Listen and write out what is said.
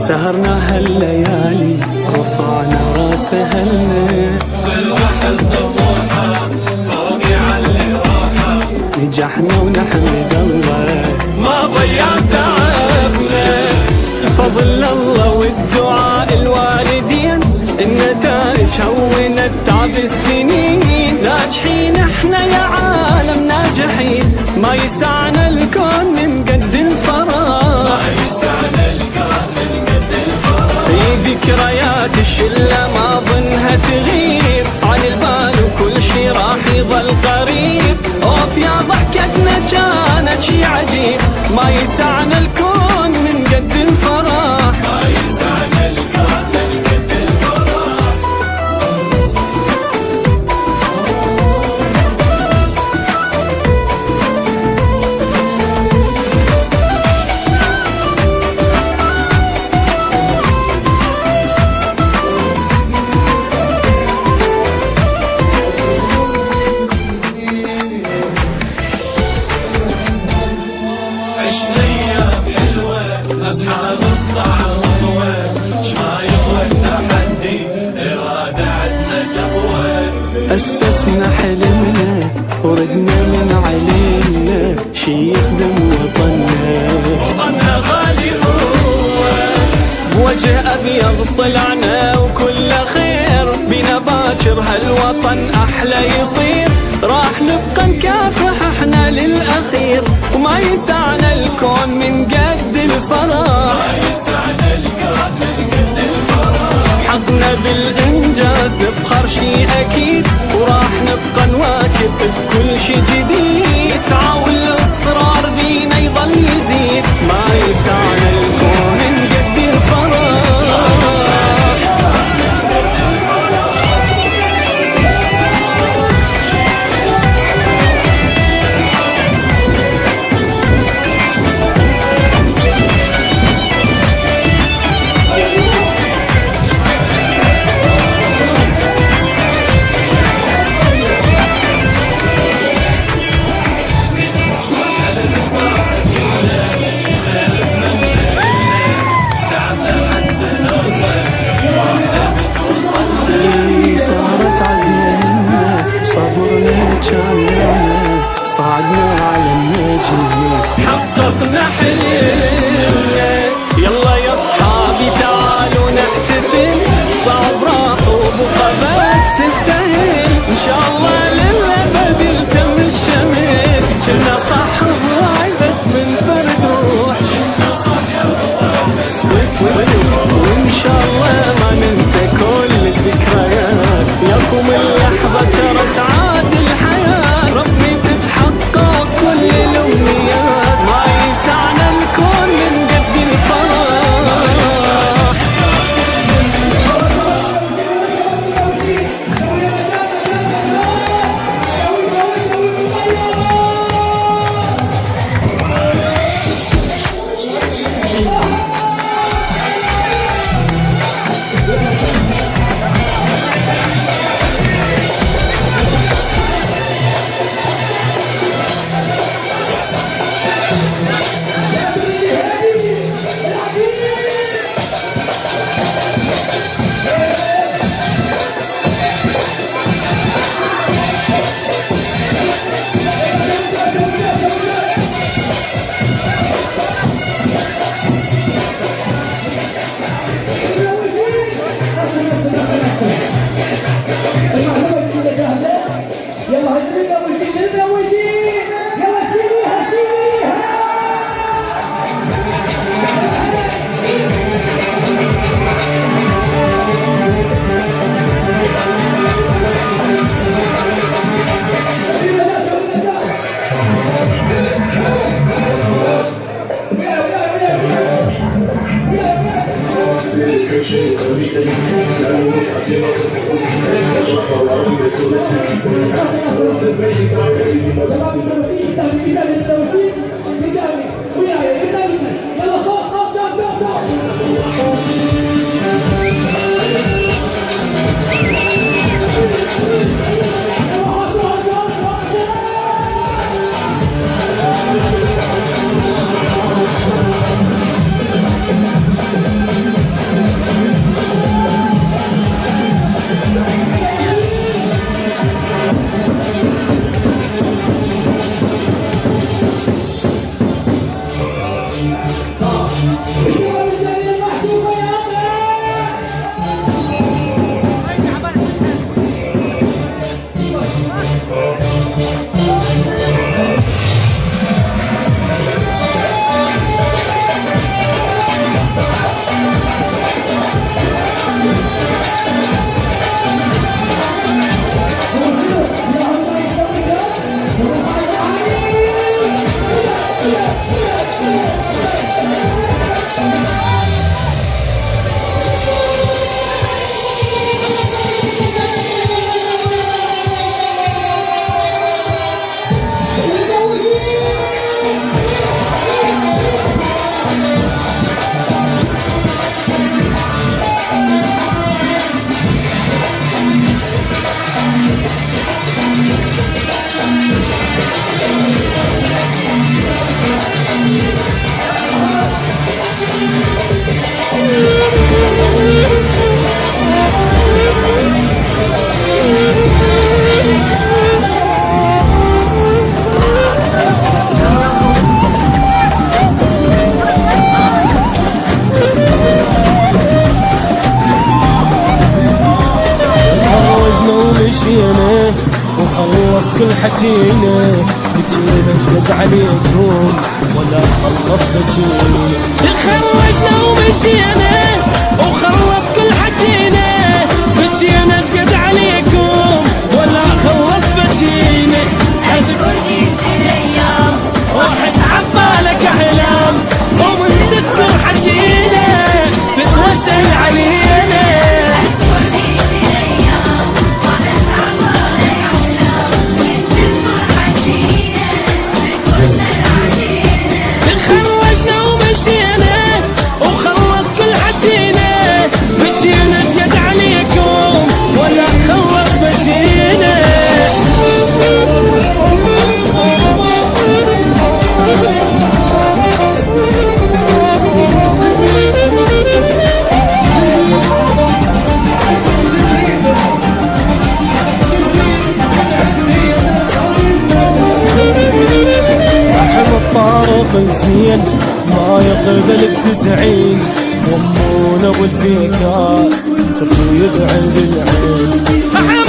سهرنا هالليالي رفعنا راس أهلنا بالوحل ضبوحة فوقي علي روحة نجحنا ونحمد الله ما ضيع تعبنا فضل الله والدعاء الوالدين النتائج هونت تعب السنين ناجحين احنا يا عالم ناجحين ما يسعنا الكون من قد الفراغ ما يسعنا الكون من قد الفراغ في ذكريات الشلة ما ظنها تغيب عن البال وكل شي راح يظل قريب اوف يا ضحكتنا كانت شي عجيب ما يسعنا الكون من قد الفرح ما يسعنا الكون من قد الفراغ عشنا ايام حلوه اصحاب الطعم وهوى شما يقوى التحدي اراده عدنا تقوى أسسنا حلمنا وردنا من علينا شي يخدم وطننا غالي هو بوجه أبيض طلعنا وكل خير بنا باكر هالوطن أحلى يصير راح نبقى نكافح احنا للأخير وما يسعنا الكون من قد الفراغ ما يسعنا الكون من قد الفراغ حقنا بالإنجاز نفخر شي أكيد وراح نبقى نواكب بكل شي جديد يسعى والإصرار بينا يظل يزيد ما يسعنا الكون من قد الفراغ صارت عنا همة صبرنا كان نعمة صعدنا على النجمة حققنا حلمنا يلا يا اصحابي تعالوا نحتفل صعب راح وبقى بس السهل ان شاء الله للابد التم الشمل كنا صح بواي بس من فرد روح كنا صح بس وان شاء الله ما ننسى كل الذكريات ياكم اللحظة ترى تعاد الحياة ربي تتحقق كل الامنيات ما يسعنا الكون من قد الفراغ يلا هيدا اول شيء نبدا اول شيء يلا سيبيها سيبيها يلا صوت صوت صوت صوت خلص كل حكينا بجينا جد عليكم ولا خلص بجينا تخرجنا ومشينا وخلص كل حكينا بجينا جد عليكم ولا خلص بجينا اذكر هيجي الايام واحس عبالك احلام ومن تذكر حكينا بتوسل علينا تخرجنا ومشينا وخلص كل حكينا بجينا جد عليكم ولا خلص بجينا الطارق الزين ما يقبل بتزعين وامونا والفيكات تريد عند العين